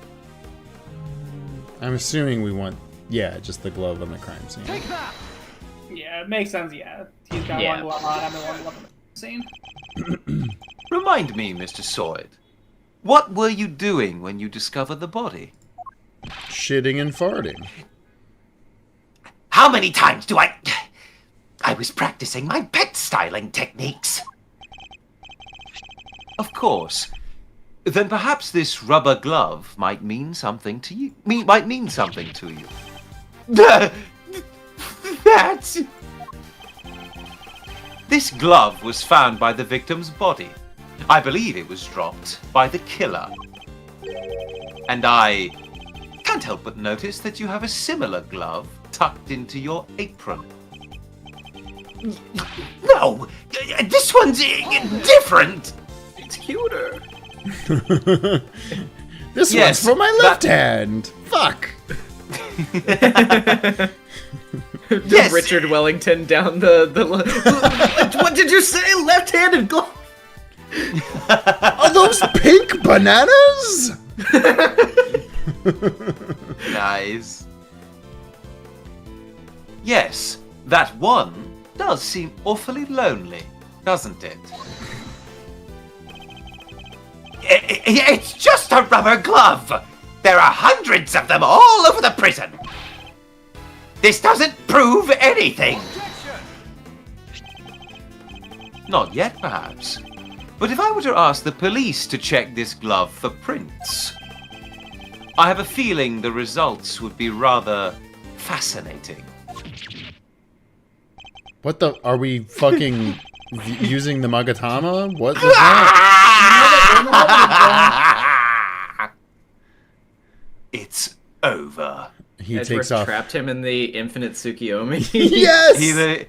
I'm assuming we want, yeah, just the glove on the crime scene. Yeah, it makes sense, yeah. He's got Yeah. one glove on, I'm the one glove on the scene. Remind me, Mr. Sahwit, what were you doing when you discovered the body? Shitting and farting. How many times do I was practicing my pet styling techniques. Of course. Then perhaps this rubber glove might mean something to you. Might mean something to you. That's... This glove was found by the victim's body. I believe it was dropped by the killer. And I can't help but notice that you have a similar glove tucked into your apron. No! This one's different! It's cuter. This Yes, one's for my left hand. Fuck. Yes. Richard Wellington down the what did you say? Left-handed glove. Are those pink bananas? Nice. Yes, that one does seem awfully lonely, doesn't it? It's just a rubber glove! There are hundreds of them all over the prison! This doesn't prove anything! Not yet, perhaps. But if I were to ask the police to check this glove for prints, I have a feeling the results would be rather fascinating. What the? Are we fucking using the Magatama? What is that? It's over. He Edgeworth takes off. trapped him in the infinite Tsukiyomi. Yes!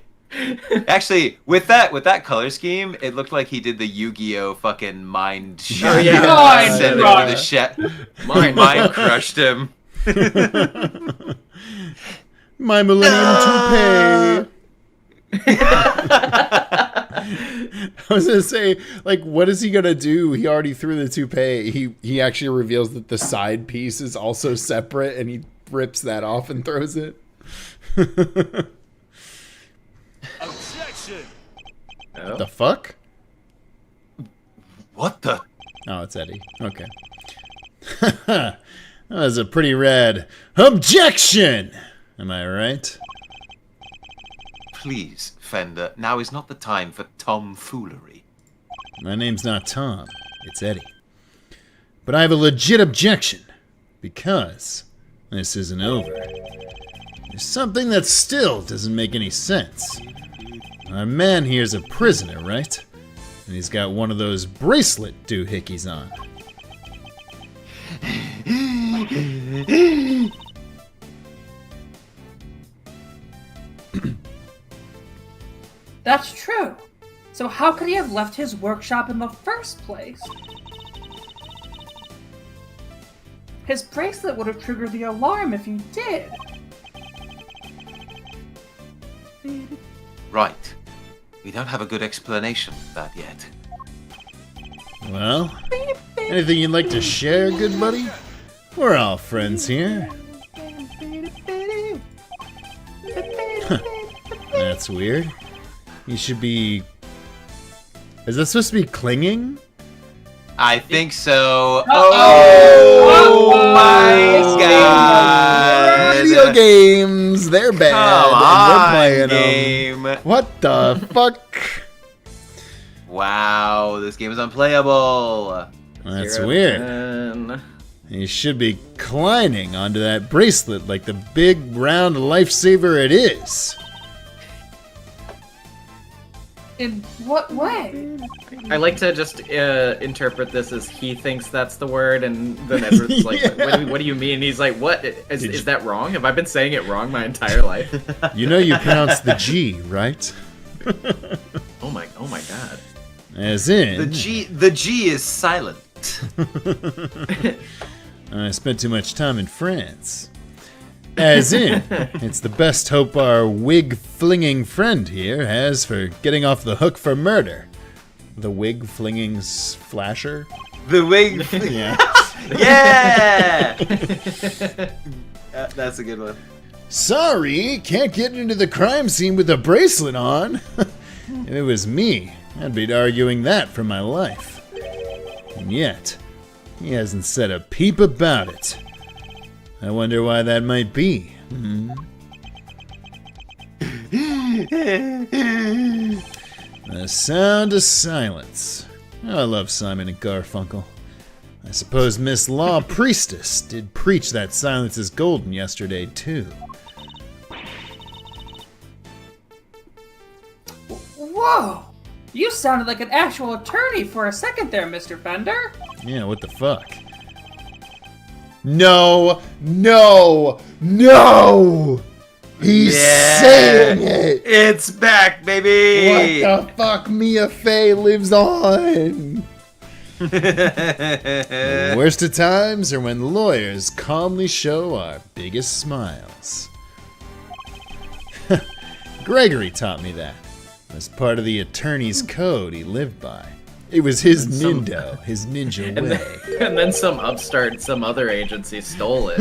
Actually, with that color scheme, it looked like he did the Yu-Gi-Oh fucking mind shit. Oh, yeah. Mind Sent him to crush. the shed. Mind Mind crushed him. My Millennium Toupee. I was gonna say, like, what is he gonna do? He already threw the toupee. He actually reveals that the side piece is also separate, and he rips that off and throws it. Objection! What the fuck? What the? Oh, it's Eddie. Okay. That was a pretty rad objection. Am I right? Please, Fender, now is not the time for tomfoolery. My name's not Tom. It's Eddie. But I have a legit objection. Because this isn't over. There's something that still doesn't make any sense. Our man here's a prisoner, right? And he's got one of those bracelet doohickeys on. That's true. So how could he have left his workshop in the first place? His bracelet would have triggered the alarm if he did. Right. We don't have a good explanation for that yet. Well, anything you'd like to share, good buddy? We're all friends here. That's weird. You should be... Is that supposed to be clinging? I think so. Oh my god! Video games, they're bad, Come and on, we're playing game. them. What the fuck? Wow, this game is unplayable. That's 0 weird. 10. You should be climbing onto that bracelet like the big round lifesaver it is. In what way? I like to just interpret this as he thinks that's the word, and then Edward's like, Yeah. what do you mean? And he's like, what? Is that wrong? Have I been saying it wrong my entire life? You know you pronounce the G, right? Oh my god. As in... The G is silent. I spent too much time in France. As in, it's the best hope our wig-flinging friend here has for getting off the hook for murder. The wig-flinging flasher? The wig. Yeah. Yeah. That's a good one. Sorry, can't get into the crime scene with a bracelet on. If it was me, I'd be arguing that for my life. And yet, he hasn't said a peep about it. I wonder why that might be. The sound of silence. Oh, I love Simon and Garfunkel. I suppose Miss Law Priestess did preach that silence is golden yesterday, too. Whoa! You sounded like an actual attorney for a second there, Mr. Fender. Yeah, what the fuck? No! No! No! He's saying it! It's back, baby. What the fuck? Mia Fey lives on! The worst of times are when lawyers calmly show our biggest smiles. Gregory taught me that. As part of the attorney's code he lived by. It was his nindo, his ninja way. And then some upstart, some other agency stole it.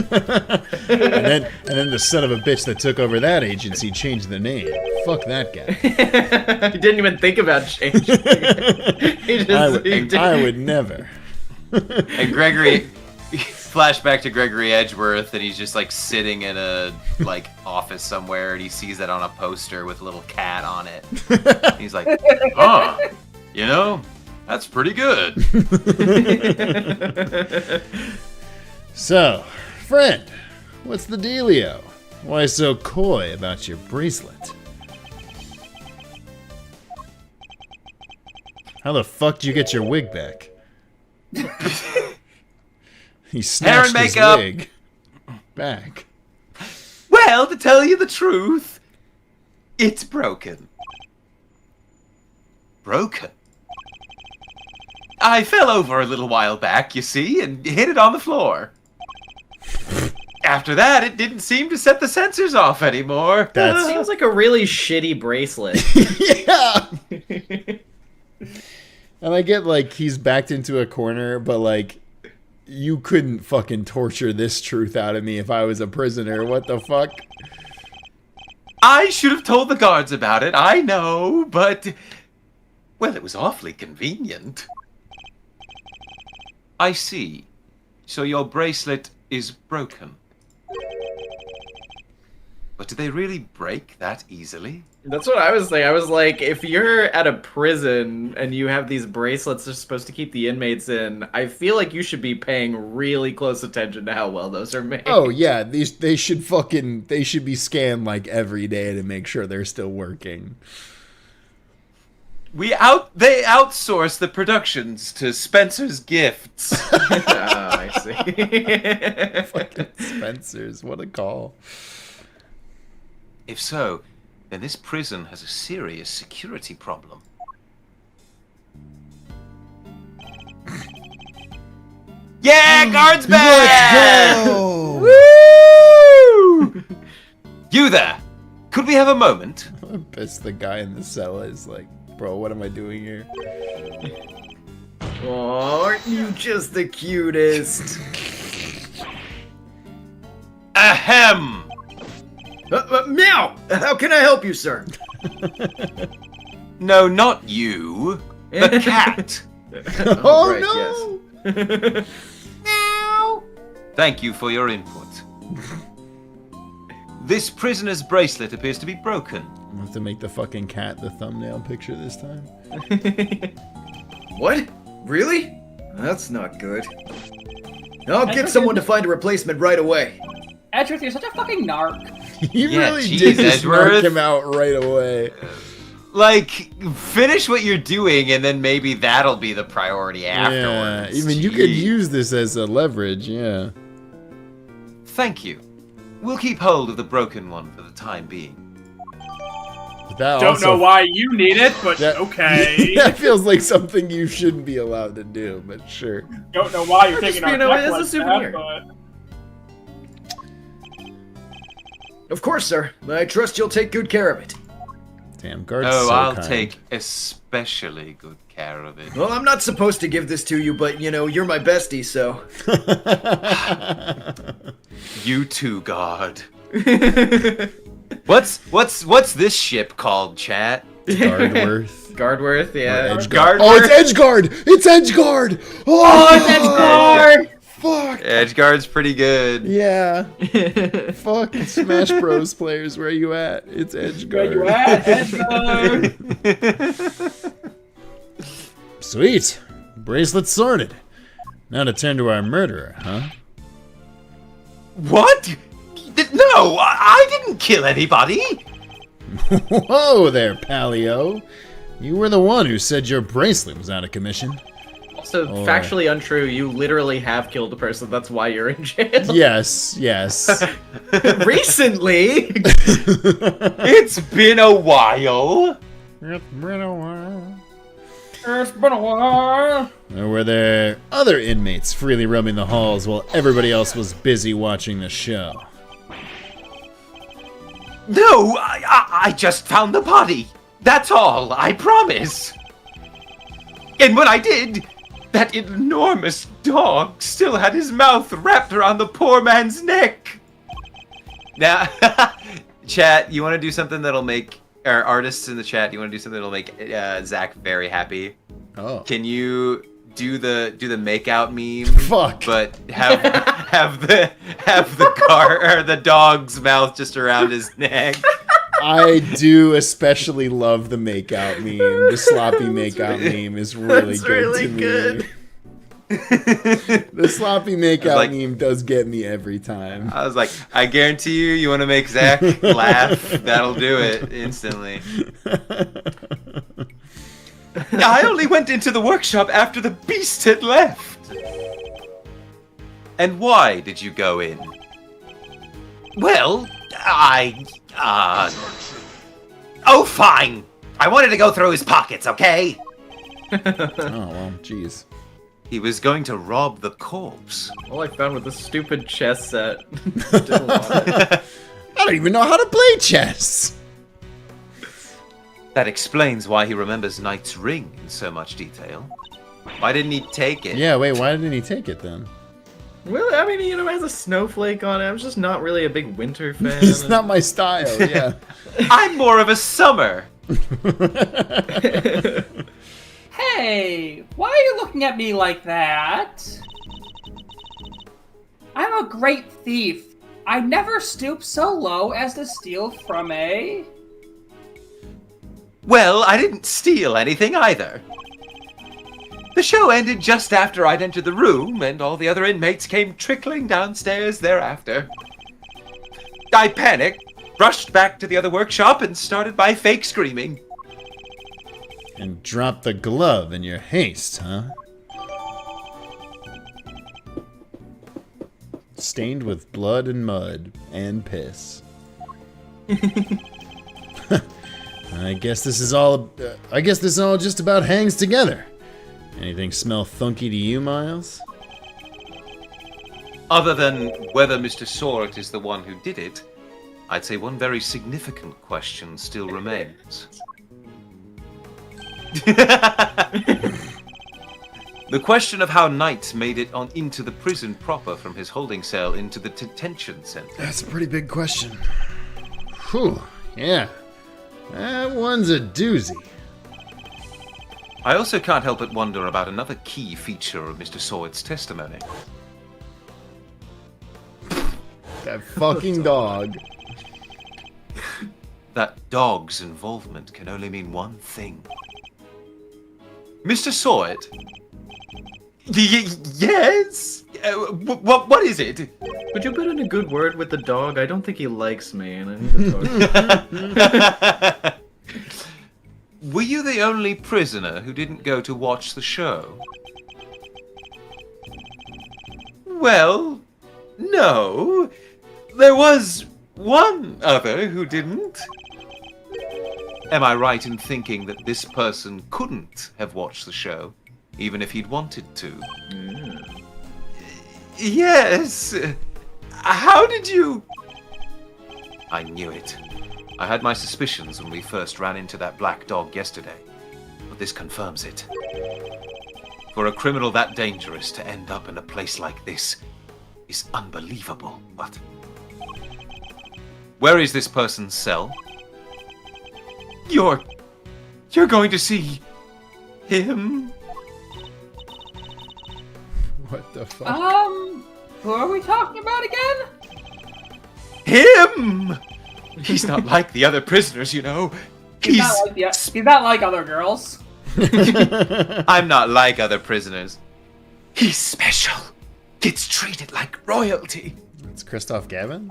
And then the son of a bitch that took over that agency changed the name. Fuck that guy. He didn't even think about changing. I would never. And Gregory, flashback to Gregory Edgeworth, and he's just like sitting in a like office somewhere, and he sees that on a poster with a little cat on it. And he's like, "Huh, you know, that's pretty good." So, friend, what's the dealio? Why so coy about your bracelet? How the fuck did you get your wig back? He snatched his makeup. wig back. Well, to tell you the truth, it's broken. Broken? I fell over a little while back, you see, and hit it on the floor. After that, it didn't seem to set the sensors off anymore. That Seems like a really shitty bracelet. Yeah! And I get, like, he's backed into a corner, but, like, you couldn't fucking torture this truth out of me if I was a prisoner. What the fuck? I should have told the guards about it, I know, but... well, it was awfully convenient. I see. So your bracelet is broken. But do they really break that easily? That's what I was saying. I was like, if you're at a prison and you have these bracelets that are supposed to keep the inmates in, I feel like you should be paying really close attention to how well those are made. Oh, yeah, they should be scanned, like, every day to make sure they're still working. They outsource the productions to Spencer's Gifts. I see. Fucking Spencer's, what a call. If so, then this prison has a serious security problem. Yeah, guards back! Let's go! Woo! You there? Could we have a moment? I bet the guy in the cell is like, bro, what am I doing here? Oh, aren't you just the cutest? Ahem! Meow! How can I help you, sir? No, not you. The cat. Oh, right, no! Meow. Thank you for your input. This prisoner's bracelet appears to be broken. I'm gonna have to make the fucking cat the thumbnail picture this time. What? Really? That's not good. I'll get someone to find a replacement right away. Edgeworth, you're such a fucking narc. He Yeah, really geez, did just knock Edgeworth. him out right away. Like, finish what you're doing, and then maybe that'll be the priority Yeah, afterwards. I mean, you could Gee. use this as a leverage, yeah. Thank you. We'll keep hold of the broken one for the time being. But that Don't also, know why you need it, but that- okay. that feels like something you shouldn't be allowed to do, but sure. Don't know why you're Just, taking our you know, deck it's a like souvenir. that, but... Of course, sir. I trust you'll take good care of it. Damn, guard's Oh, so I'll kind. take especially good care of it. Well, I'm not supposed to give this to you, but, you know, you're my bestie, so... You too, God. What's this ship called, chat? Guardworth. Guardworth, yeah. Edgeguard. Guardworth? Oh, it's Edgeguard! It's Edgeguard! Oh, Oh, it's Edgeworth! Fuck! Edgeguard's pretty good. Yeah. Fuck, Smash Bros. Players, where you at? It's Edgeguard. Where you at, Edgeworth? Sweet. Bracelet sorted. Now to turn to our murderer, huh? What? No, I didn't kill anybody. Whoa there, Palio. You were the one who said your bracelet was out of commission. Also, Oh. factually untrue, you literally have killed a person, that's why you're in jail. Yes, yes. Recently! It's been a while. It's been a while. It's been a while. Or were there other inmates freely roaming the halls while everybody else was busy watching the show? No, I just found the body. That's all, I promise. And when I did, that enormous dog still had his mouth wrapped around the poor man's neck. Now, chat, you want to do something that'll make, or artists in the chat, you want to do something that'll make Zach very happy? Oh. Can you do the makeout meme? Fuck. But have the dog's mouth just around his neck. I do especially love the makeout meme. The sloppy makeout meme is really That's good really to me. good. The sloppy makeout like- meme does get me every time. I was like, I guarantee you want to make Zach laugh? That'll do it instantly. I only went into the workshop after the beast had left. And why did you go in? Well, Oh, fine. I wanted to go through his pockets, okay? Oh, well, jeez. He was going to rob the corpse. All I found was this stupid chess set. Didn't want it. I don't even know how to play chess. That explains why he remembers Knight's ring in so much detail. Why didn't he take it? Yeah, wait, why didn't he take it then? Well, I mean, you know, it has a snowflake on it. I'm just not really a big winter fan. It's not my style, yeah. I'm more of a summer. Hey, why are you looking at me like that? I'm a great thief. I never stoop so low as to steal from a... Well, I didn't steal anything either. The show ended just after I'd entered the room, and all the other inmates came trickling downstairs thereafter. I panicked, rushed back to the other workshop, and started my fake screaming. And drop the glove in your haste, huh? Stained with blood and mud and piss. I guess this is all just about hangs together. Anything smell funky to you, Miles? Other than whether Mr. Sahwit is the one who did it, I'd say one very significant question still remains. The question of how Knight made it on into the prison proper from his holding cell into the detention center. That's a pretty big question. Whew, yeah. That one's a doozy. I also can't help but wonder about another key feature of Mr. Sahwit's testimony. That fucking dog. That dog's involvement can only mean one thing. Mr. Sahwit? Yes? What is it? Would you put in a good word with the dog? I don't think he likes me, and I need to talk to him. Were you the only prisoner who didn't go to watch the show? Well, no. There was one other who didn't. Am I right in thinking that this person couldn't have watched the show, even if he'd wanted to? Yes. How did you... I knew it. I had my suspicions when we first ran into that black dog yesterday, but this confirms it. For a criminal that dangerous to end up in a place like this is unbelievable, but... Where is this person's cell? You're going to see him? What the fuck? Who are we talking about again? Him! He's not like the other prisoners, you know. He's not like other girls. I'm not like other prisoners. He's special. Gets treated like royalty. It's Christoph Gavin?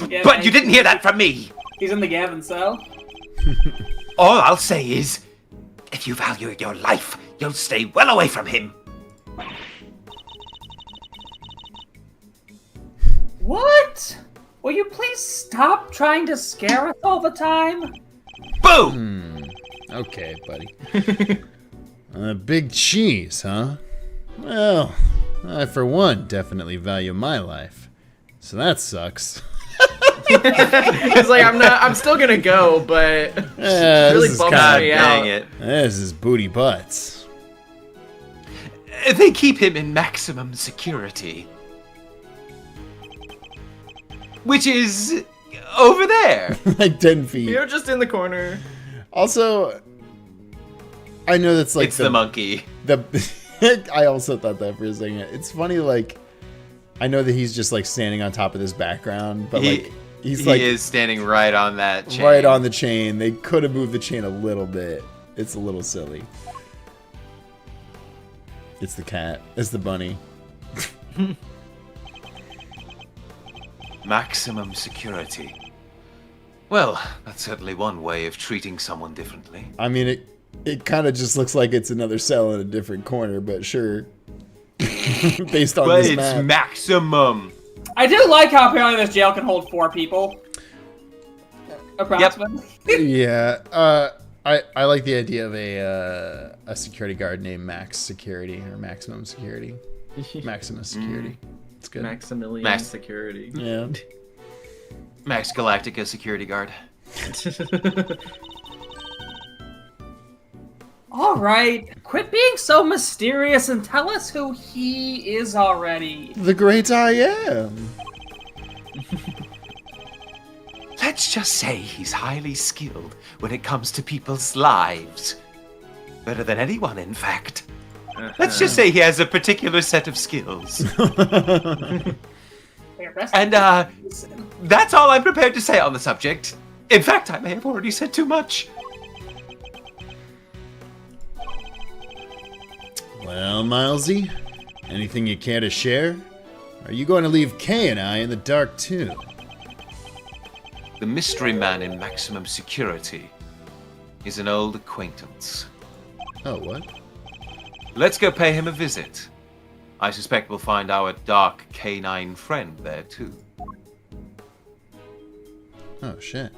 Yeah, But you didn't hear that from me. He's in the Gavin cell. All I'll say is, if you value your life, you'll stay well away from him. What? Will you please stop trying to scare us all the time? Boom! Okay, buddy. Big cheese, huh? Well, I for one definitely value my life. So that sucks. It's like, I'm still gonna go, but Yeah, really this is bums kinda- me Dang out. it. This is booty butts. They keep him in maximum security. Which is over there. Like 10 feet. You're just in the corner. Also, I know that's like It's the monkey. I also thought that for a second. It's funny, like, I know that he's just like standing on top of this background, but like he's like he is standing right on that chain. right on the chain. They could have moved the chain a little bit. It's a little silly. It's the cat. It's the bunny. Maximum security. Well, that's certainly one way of treating someone differently. I mean, it kind of just looks like it's another cell in a different corner, but sure. Based on But this it's map. maximum. I do like how apparently this jail can hold 4 people. Approximately. Yeah. I like the idea of a security guard named Max Security or Maximum Security. Maximus Security. It's good. Maximilian security. Yeah. Max Galactica security guard. All right, quit being so mysterious and tell us who he is already. The great I am. Let's just say he's highly skilled when it comes to people's lives. Better than anyone, in fact. Let's just say he has a particular set of skills. And that's all I'm prepared to say on the subject. In fact, I may have already said too much. Well, Milesy, anything you care to share? Are you going to leave Kay and I in the dark too? The mystery man in maximum security is an old acquaintance. Oh, what? Let's go pay him a visit. I suspect we'll find our dark canine friend there too. Oh, shit.